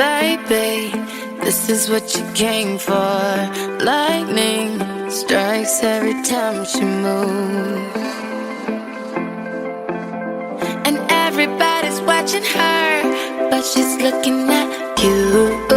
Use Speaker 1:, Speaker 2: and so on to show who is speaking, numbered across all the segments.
Speaker 1: Baby, this is what you came for. Lightning strikes every time she moves, and everybody's watching her, but she's looking at you.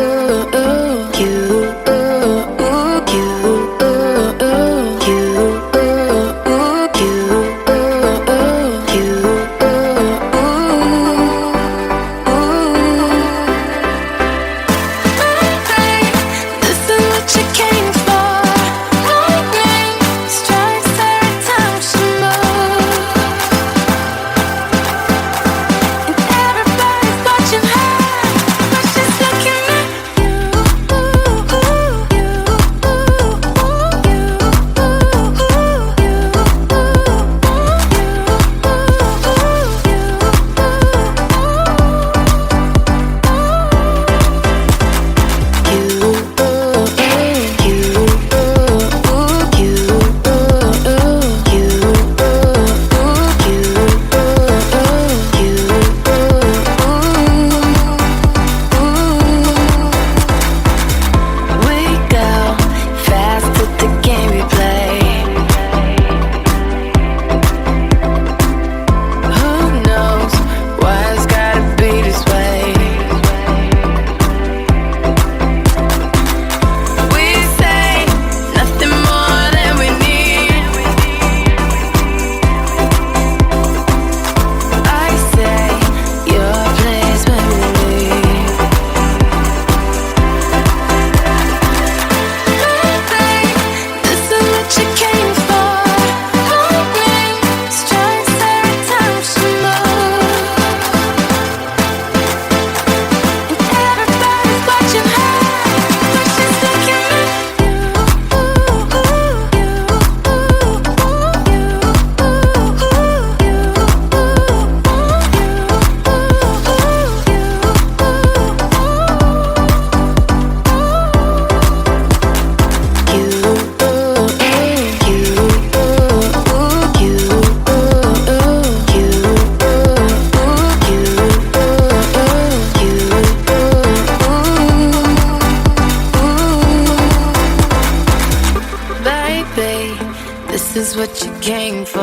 Speaker 1: This is what you came for.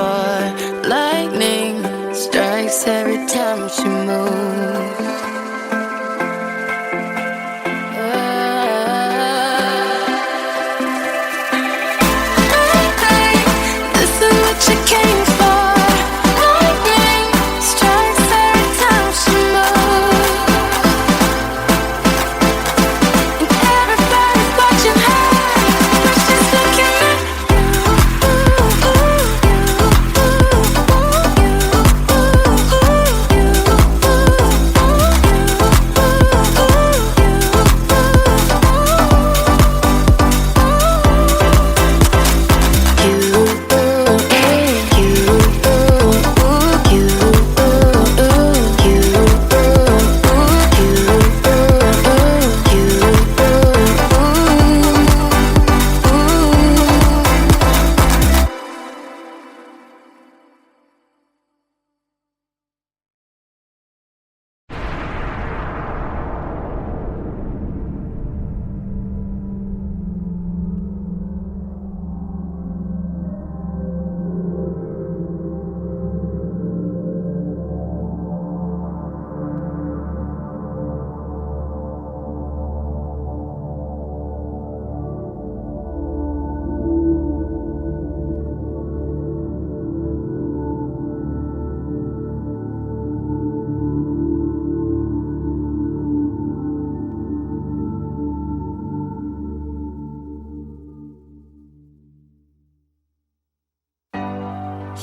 Speaker 1: Lightning strikes every time she moves. This is what you came for. Lightning strikes every time she moves. And everybody's watching her, but she's looking at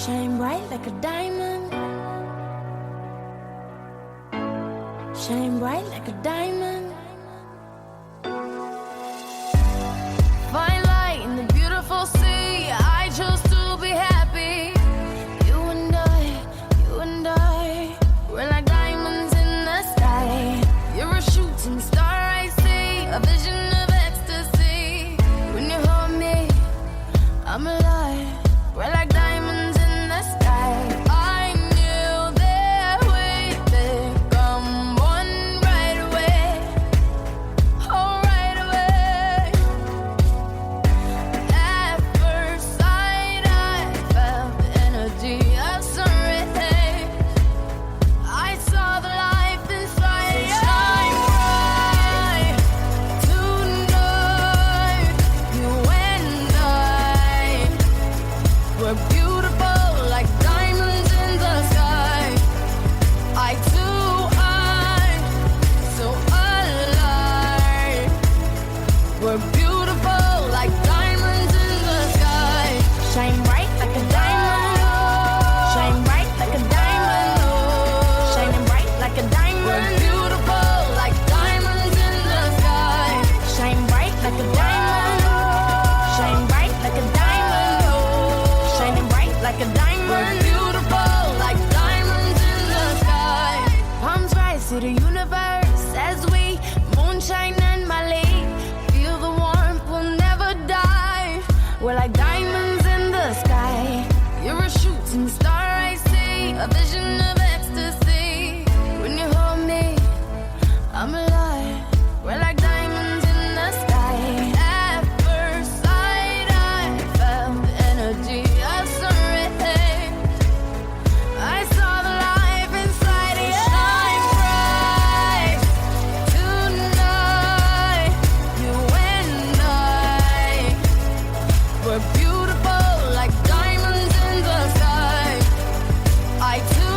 Speaker 1: shine bright like a diamond. Shine bright like a diamond. Find light in the beautiful sea. I chose to be happy. You and I, we're like diamonds in the sky. You're a shooting star I see, a vision of ecstasy. When you hold me, I'm alive. We're like diamonds in the sky. I knew that we'd become one right away. to the universe as we moonshine and Mali. Feel the warmth, we'll never die. We're like diamonds in the sky. You're a shooting star, I see. A vision of ecstasy. When you hold me, I'm alive. We're like diamonds in the sky. At first sight, I felt the energy of sun rays. I saw the life inside you. Shine bright tonight. You and I, we're beautiful like diamonds in the sky. Eye to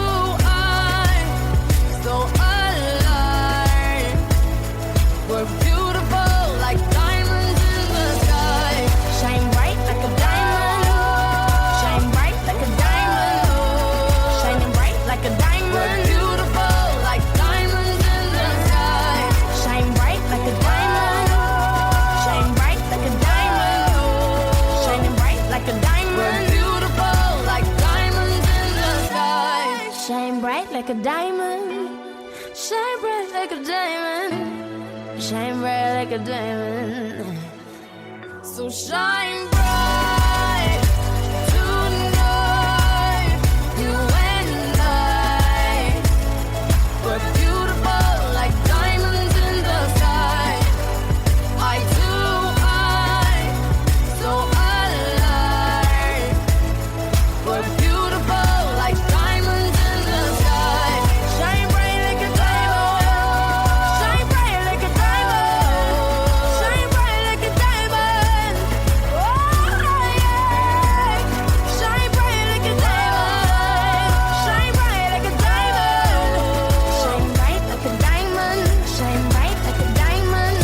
Speaker 1: eye, so alive. We're beautiful like diamonds in the sky. Shine bright like a diamond. Shine bright like a diamond. Shining bright like a diamond. We're beautiful like diamonds in the sky. Shine bright like a diamond. Shine bright like a diamond. Shining bright like a diamond. We're beautiful like diamonds in the sky. Shine bright like a diamond. Shine bright like a diamond. Shine bright like a diamond. So shine bright tonight. You and I, we're beautiful like diamonds in the sky. Eye to eye, so alive. We're beautiful like diamonds in the sky. Shine bright like a diamond. Shine bright like a diamond. Shine bright like a diamond. Oh yeah. Shine bright like a diamond. Shine bright like a diamond. Shine bright like a diamond. Shine bright like a diamond.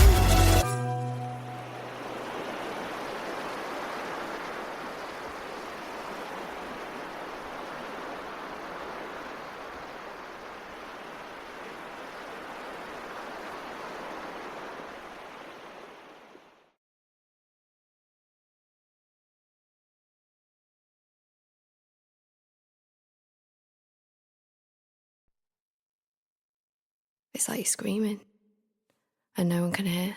Speaker 1: It's like you're screaming and no one can hear.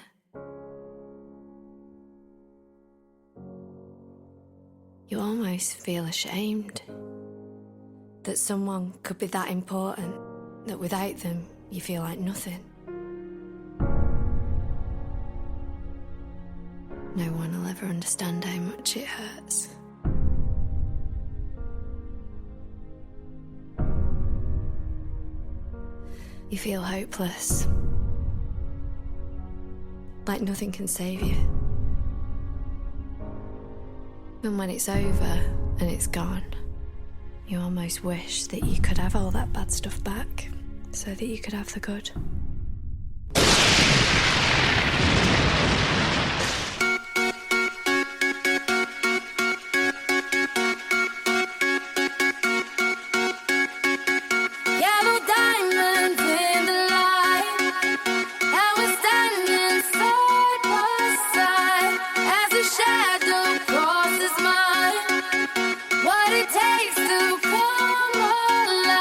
Speaker 1: You almost feel ashamed that someone could be that important, that without them you feel like nothing. No one will ever understand how much it hurts. You feel hopeless, like nothing can save you. And when it's over and it's gone, you almost wish that you could have all that bad stuff back so that you could have the good. Yellow diamonds in the light, and we're standing side by side as a shadow crosses mine. What it takes to come alive.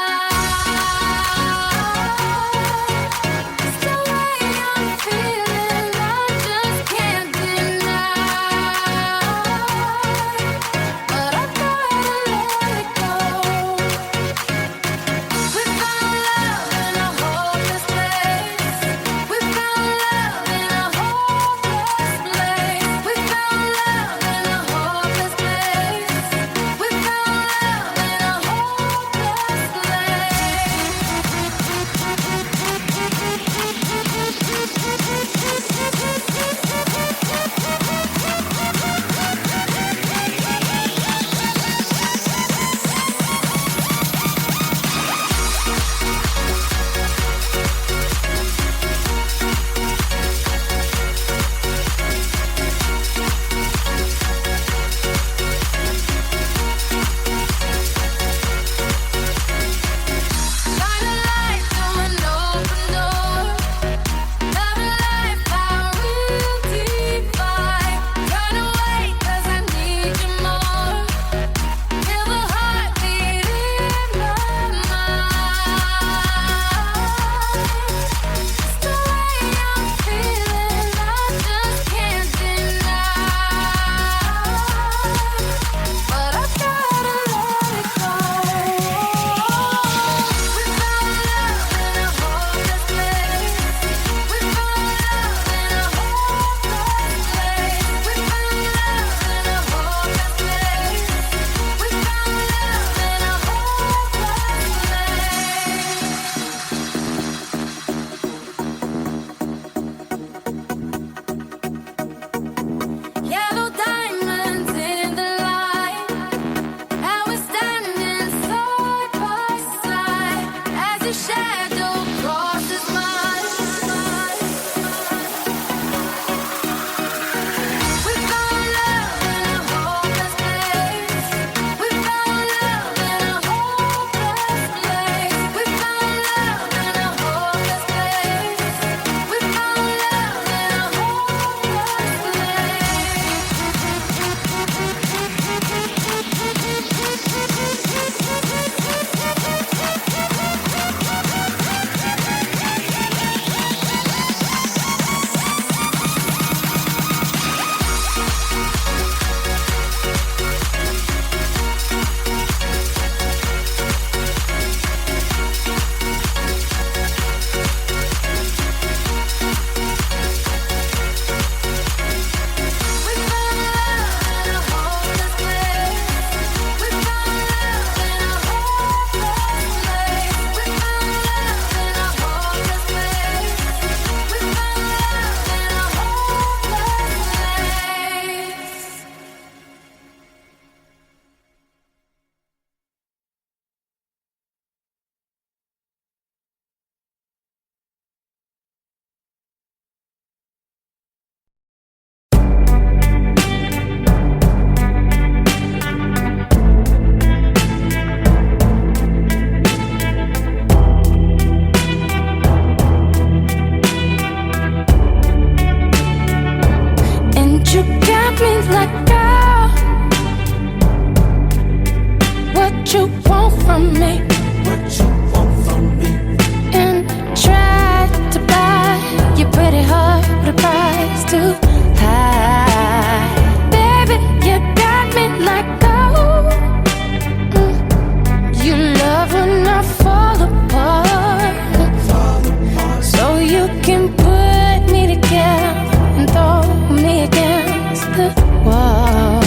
Speaker 1: can put me together and throw me against the wall.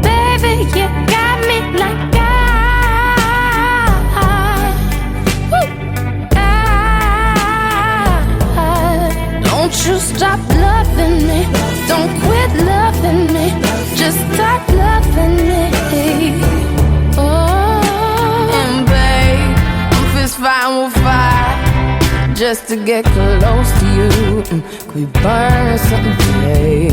Speaker 1: Baby, you got me like don't you stop loving me, don't quit loving me, just stop loving me. Oh, and babe, I'm fist fighting with fire just to get close to you. Could we burn something today?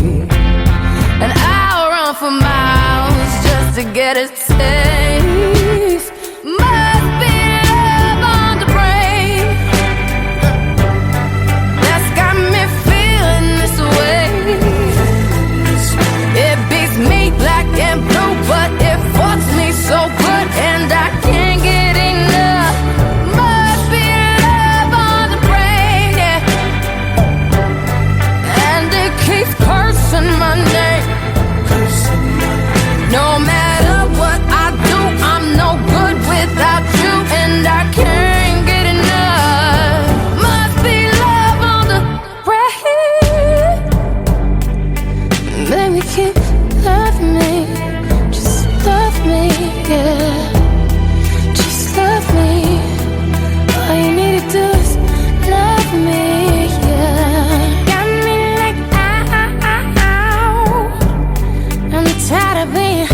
Speaker 1: And I'll run for miles just to get a taste. Must be love on the brain that's got me feeling this way. It beats me black and blue, but it fucks me so good, and I can't get enough. Must be love on the brain, yeah. And it keeps cursing my name. No matter what I do, I'm no good without you, and I can't get enough. Must be love on the brain. Baby, keep loving me, just love me, yeah. Just love me. All you need to do is love me, yeah. Got me like ow. I'm tired of being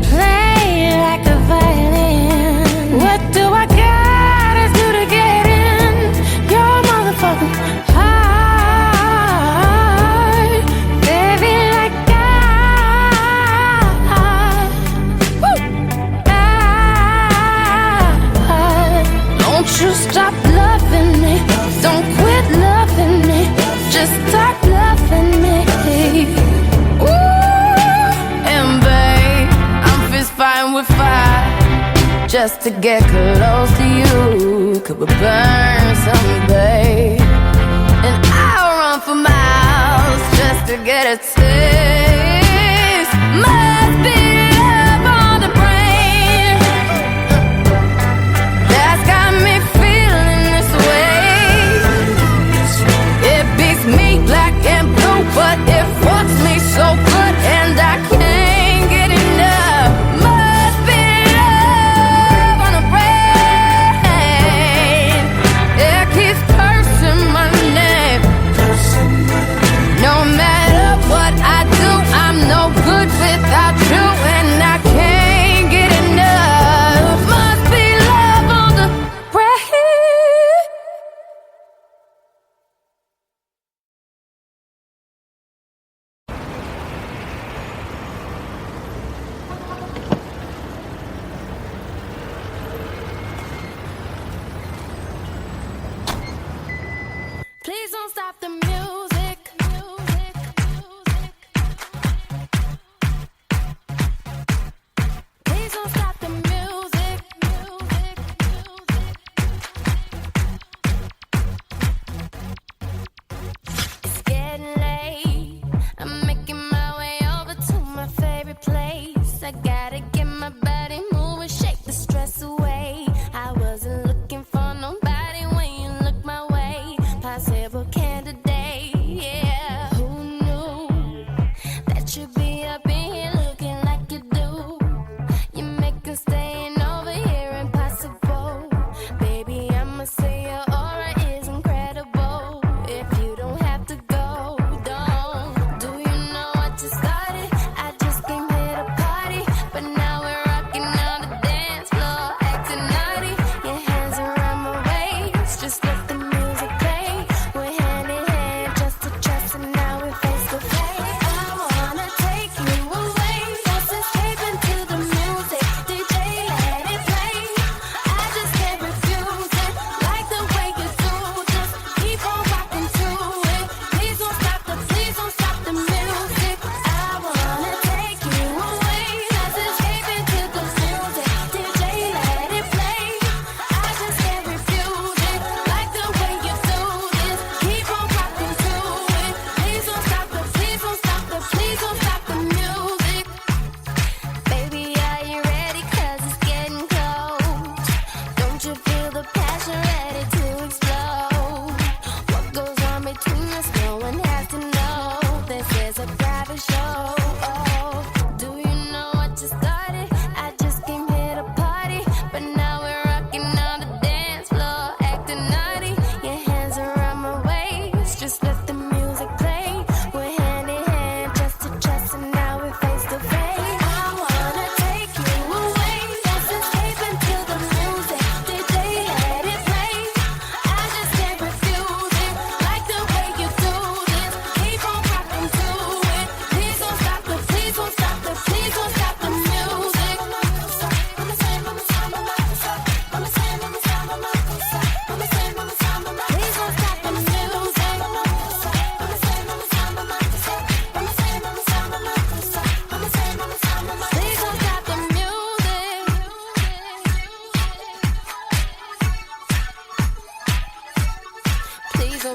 Speaker 1: played like a violin. What do I gotta do to get in your motherfucking heart? Baby, like don't you stop loving me, don't quit loving me, just start loving me. Ooh, and babe, I'm fist fighting with fire just to get close to you. Could we burn someday? And I'll run for miles just to get a taste. Must be love on the brain that's got me feeling this way. It beats me black and blue, but it fucks me so good, and I can't get enough. Must be love on the brain. It keeps cursing my name. No matter what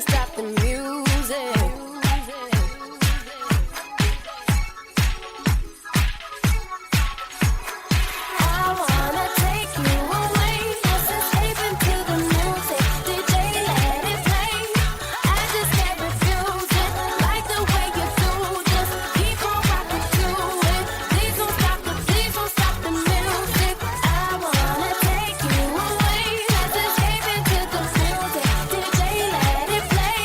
Speaker 1: stop the music. I wanna take you away. Let's escape into the music. DJ, let it play. I just can't refuse it. Like the way you do this. Keep on rocking to it. Please don't stop the music. I wanna take you away. Let's escape into the music. DJ, let it play.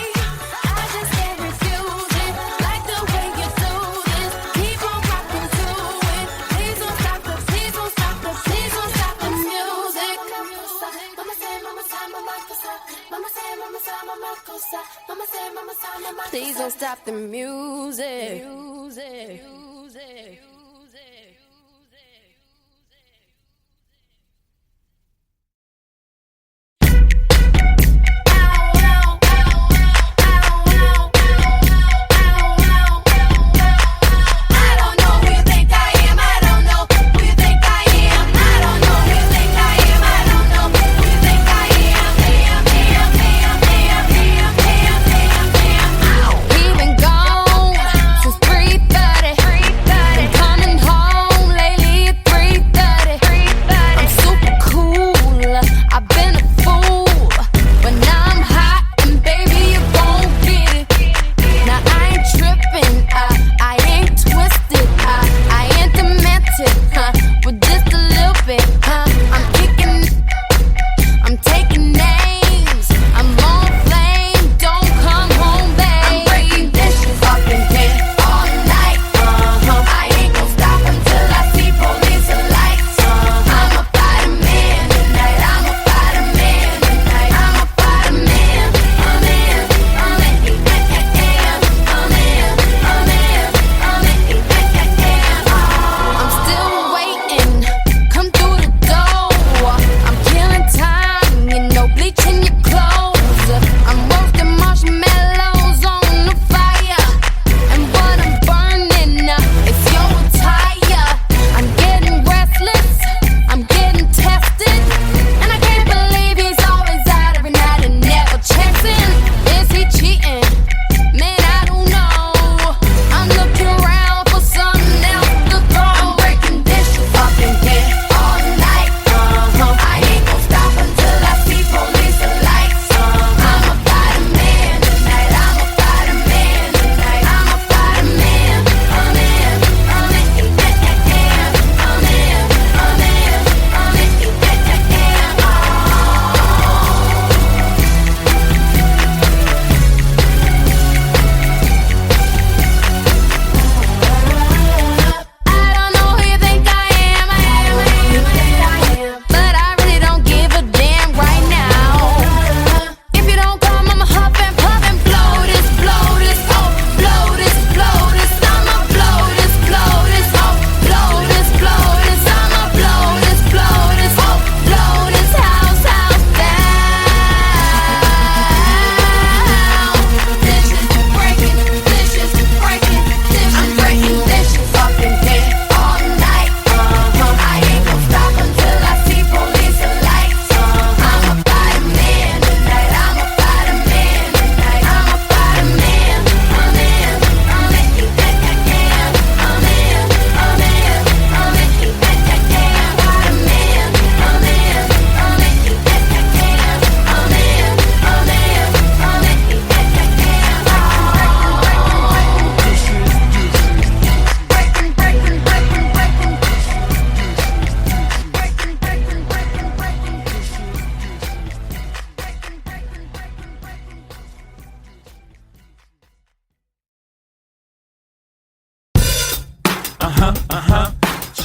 Speaker 1: I just can't refuse it. Like the way you do this. Keep on rocking to it. Please don't stop the music. Please don't stop the music.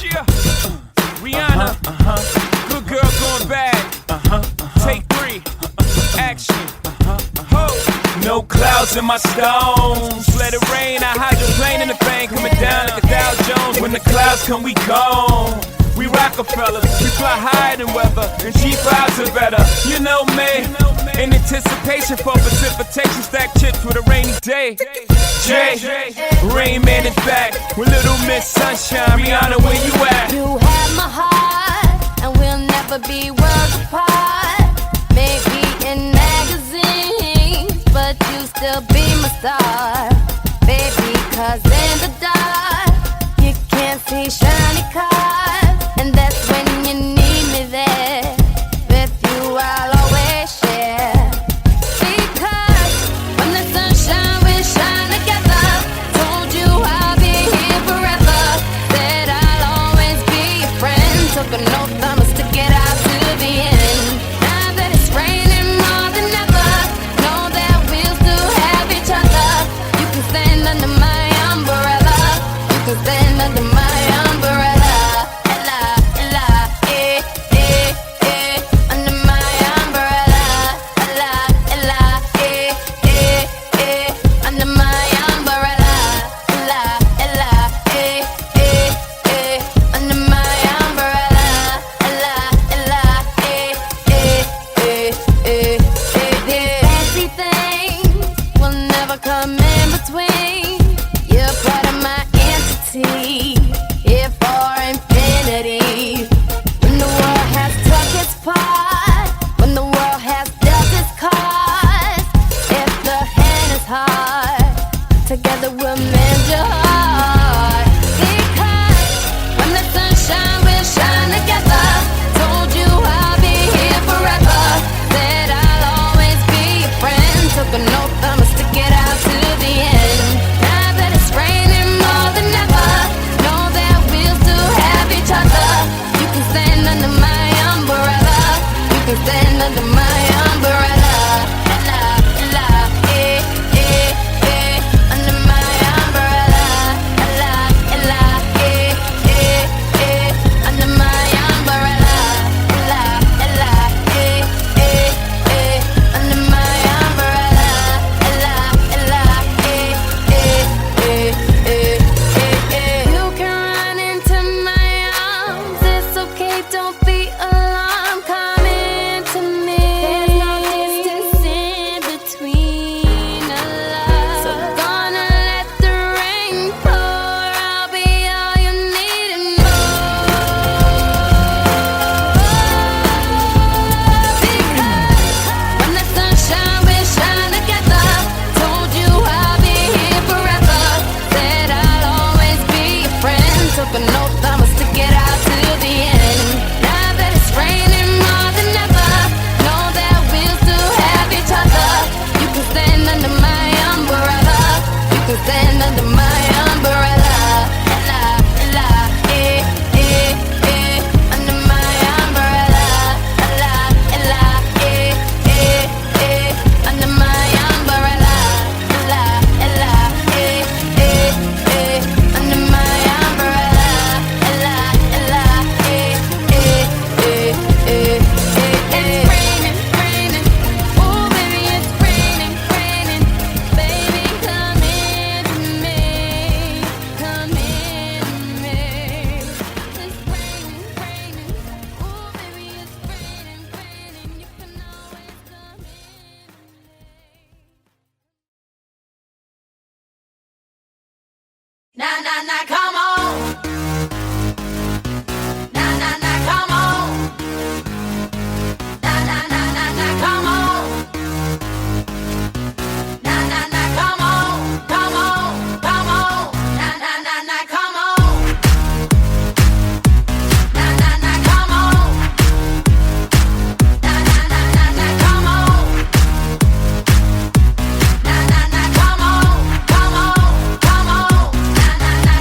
Speaker 2: Yeah. Rihanna. Good girl going bad. Take 3. Action. Ho. No clouds in my stones. Let it rain. I hydroplane in the thing coming down like a Dow Jones. When the clouds come, we gone. We Rockefellers, we fly higher than weather, and G5s are better. You know me, in anticipation for precipitation, stack chips with a rainy day. Jay, Rain Man is back with Little Miss Sunshine. Rihanna, where you at?
Speaker 1: You have my heart, and we'll never be worlds apart. Maybe in magazines, but you still be my star, baby, 'cause in the dark you can't see shiny cars, and that's when you need me there. With you I'll always share, because when the sunshine we shine together. Told you I'll be here forever, said I'll always be your friend. Took an oath I'ma stick it out to the end. Now that it's raining more than ever, know that we'll still have each other. You can stand under my umbrella, you can stand under my umbrella. Ella, Ella, under my umbrella. Ella, Ella, under my umbrella. Ella, Ella, under my umbrella. Ella, Ella, fancy things will never come in between. You're part of my entity, here for infinity. When the world has took its part, when the world has dealt its cards, if the hand is hard, together we'll mend your heart. Because when the sunshine will shine together. Told you I'll be here forever, said I'll always be your friend. Took an oath I'ma stick it out to the end. Now that it's raining more than ever, know that we'll still have each other. You can stand under my umbrella, you can stand under my umbrella. Ella, Ella, under my umbrella. Ella, Ella, under my umbrella. Ella, Ella, under my umbrella. Ella, Ella, you can run into my arms, it's okay, don't be alarmed. Come into me, there's no distance in between us. So gonna let the rain pour, I'll be all you need and more. Because when the sunshine we shine together. Told you I'll be here forever, said I'll always be your friend. Took an oath I'ma stick it out to the end. Now that it's raining more than ever, know that we'll still have each other. You can stand under my umbrella, you can stand under my umbrella. Ella, Ella, under my umbrella. Ella, Ella, under my umbrella. Ella, Ella, under my umbrella. Ella, Ella, it's raining, raining. Oh baby, it's raining, raining. Baby, come into me, come into me. It's raining, raining. Oh baby, it's raining, raining. You can always come in. Na na na, come on. Na na na, come on. Na na na na na, come on. Na na na, come on, come on, come on. Na na na na, come on. Na na na, come on. Na na na na na, come on. Na na na, come on, come on, come on. Na na na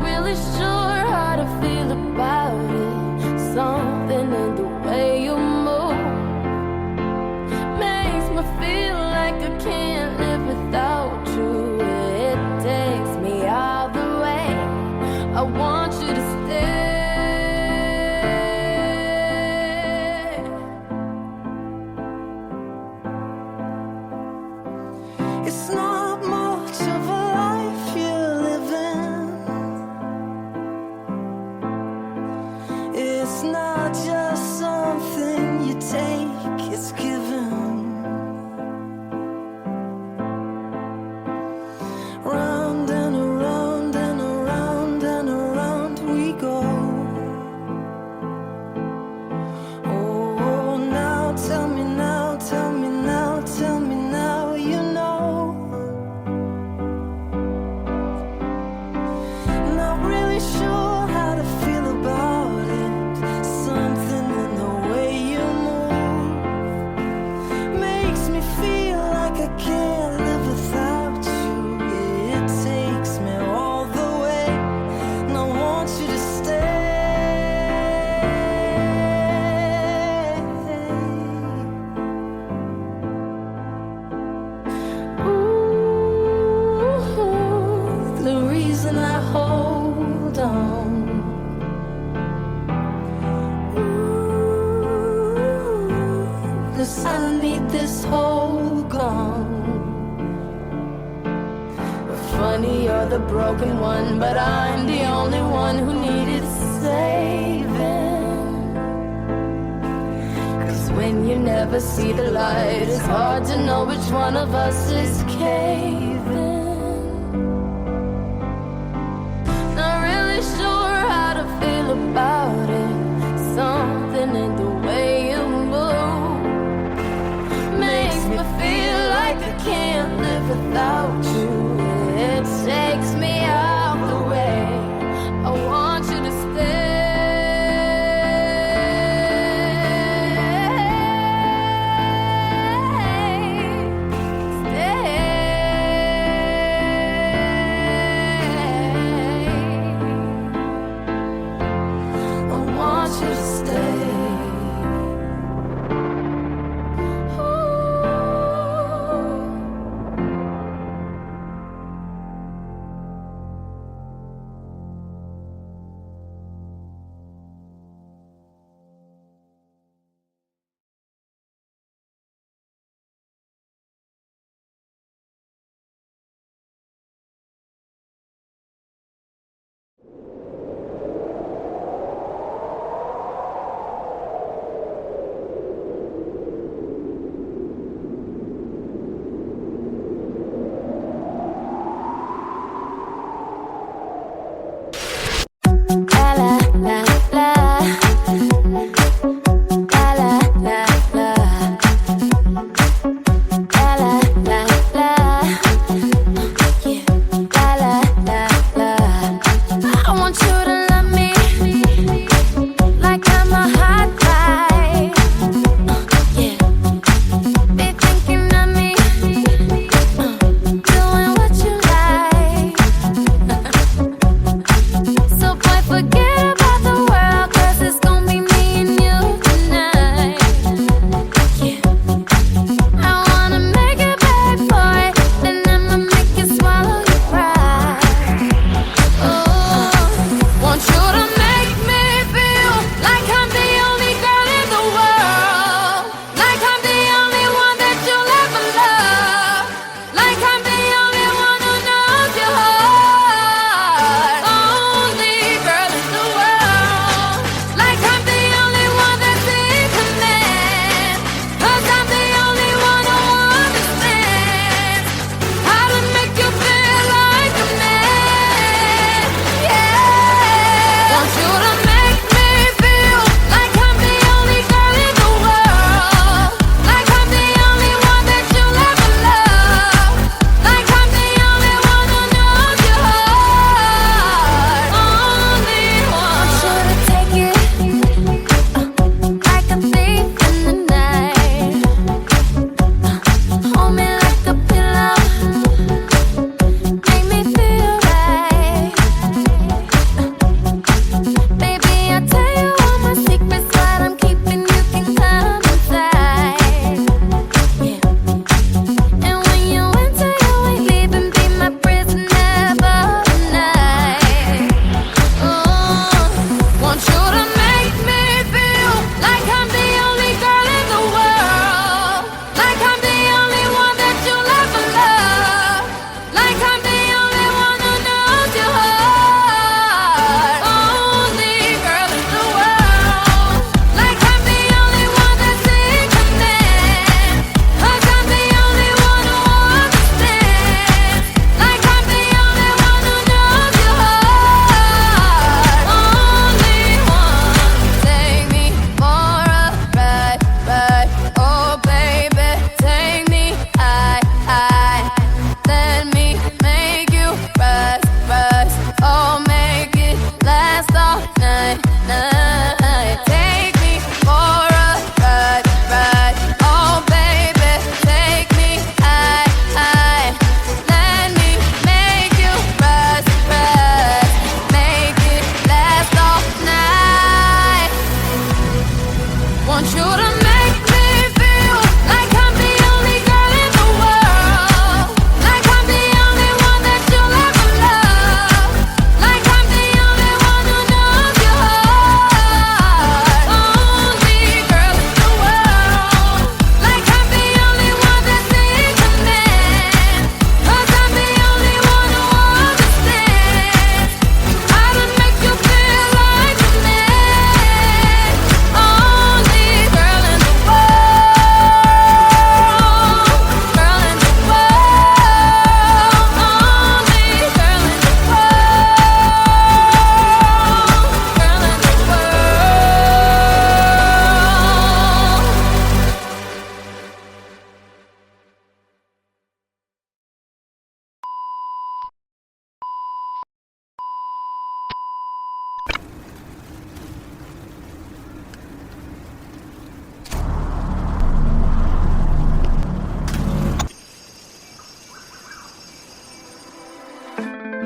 Speaker 1: really sure how to feel about it. Something in the way you move makes me feel like I can't live without you. It takes me all the way. I want you to stay.
Speaker 3: It's not much of a life you're living. It's not just something you take, it's given. Round and around and around and around we go. Oh, now tell me now, tell me now, tell me now, you know. Not really sure how to feel about it. Something in the way you move makes me feel like I can't live without you. It takes me all the way, and I want you to stay. Ooh, the reason I hold on. Ooh, 'cause I need this whole gone. Funny, you're the broken one, but I'm the only one who needed saving. 'Cause when you never see the light, it's hard to know which one of us is caving. Not really sure how to feel about it. Something in the way you move makes me feel like I can't live without you. It takes me out the way. I want you to stay. Stay.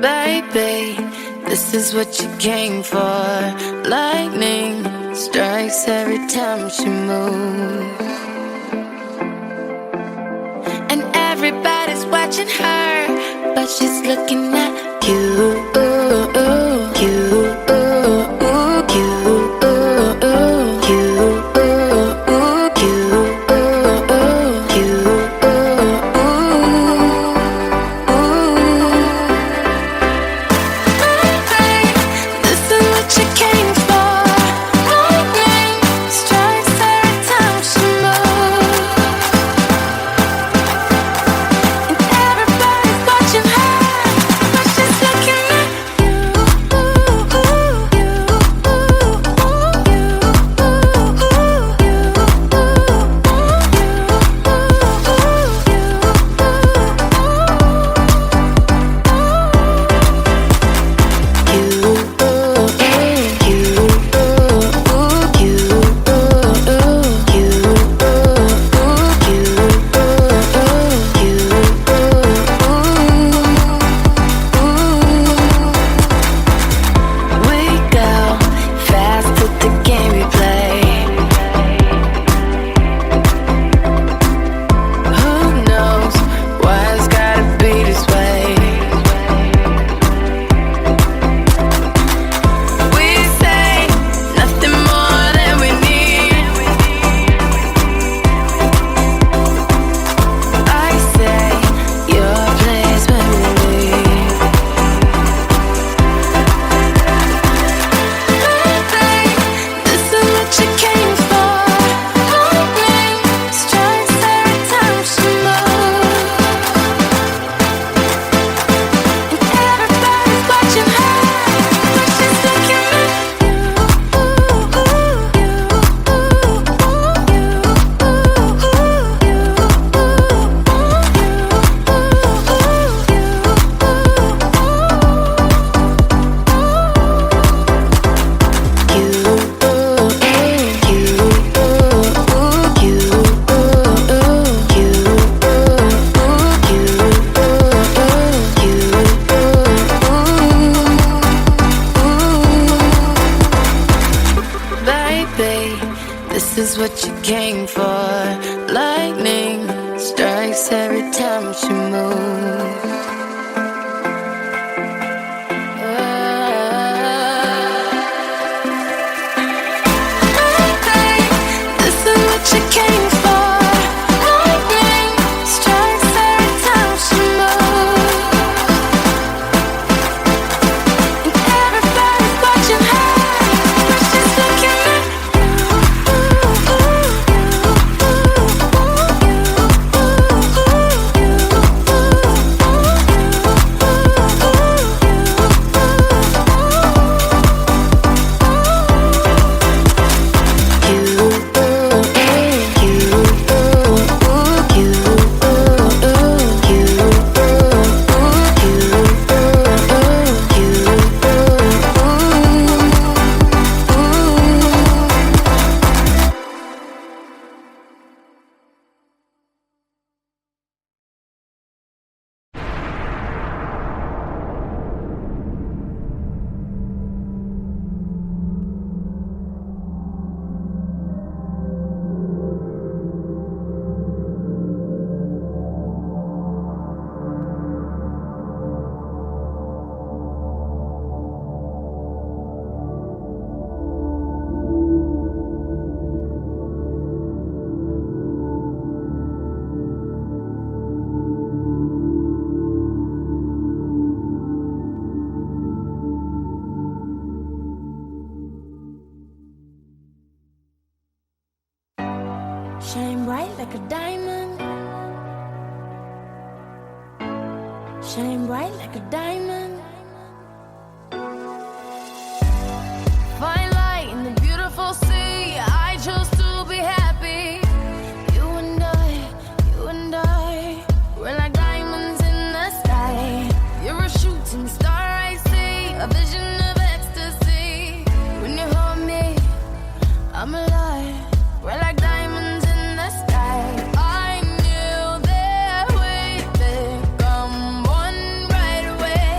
Speaker 3: Baby, this is what you came for. Lightning strikes every time she moves, and everybody's watching her, but she's looking at you, you. This is what you came for. Lightning strikes every time she moves. This is what you came for. Lightning strikes every time she moves. And everybody's watching her, but she's looking at shine bright like a diamond. Shine bright like a diamond.
Speaker 1: Find light in the beautiful sea. I chose to be happy. You and I, we're like diamonds in the sky. You're a shooting star, I see, a vision of ecstasy. When you hold me, I'm alive. We're like diamonds in the sky. I knew that we'd become one right away.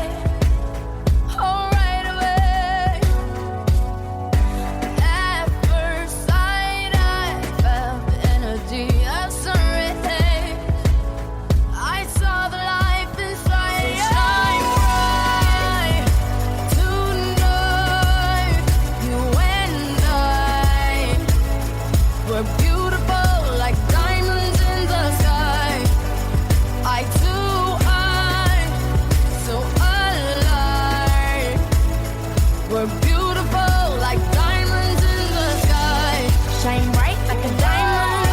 Speaker 3: We're beautiful like diamonds in the sky. Shine bright like a diamond.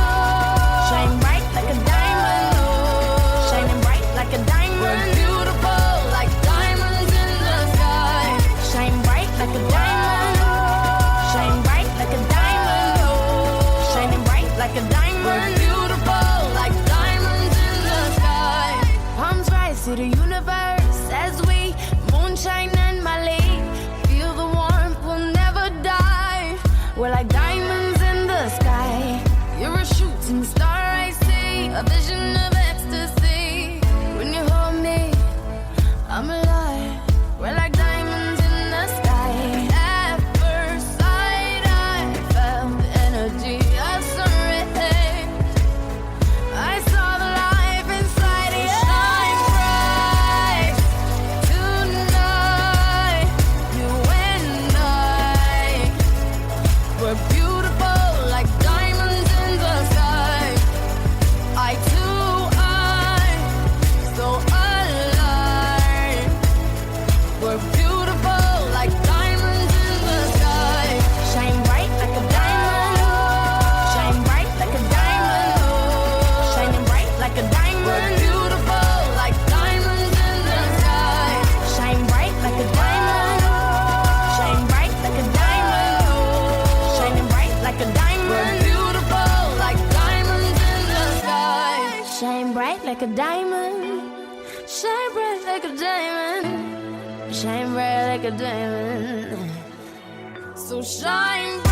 Speaker 3: Shine bright like a diamond. Shining bright like a diamond. We're beautiful like diamonds in the sky. Shine bright like a diamond. Shine bright like a diamond. Shining bright like a diamond. We're beautiful like diamonds in the sky. Palms rise to the universe as we moonshine and Mali. Feel the warmth, we'll never die. We're like diamonds in the sky. You're a shooting star, I see. A vision of ecstasy. When you hold me, I'm alive. We're like diamonds in the sky. At first sight, I felt the energy of sun rays. I saw the life inside you. Shine bright tonight. You and I, we're beautiful like diamonds in the sky. I too, I'm so alive. We're beautiful like diamonds in the sky. Shine bright like a diamond. Shine bright like a diamond. Shining bright like a diamond. We're beautiful like diamonds in the sky. Shine bright like a diamond. Shine bright like a diamond. Shining bright like a diamond. We're beautiful like diamonds in the sky. Shine bright like a diamond. Shine bright like a diamond. Shine bright like a diamond. So shine bright.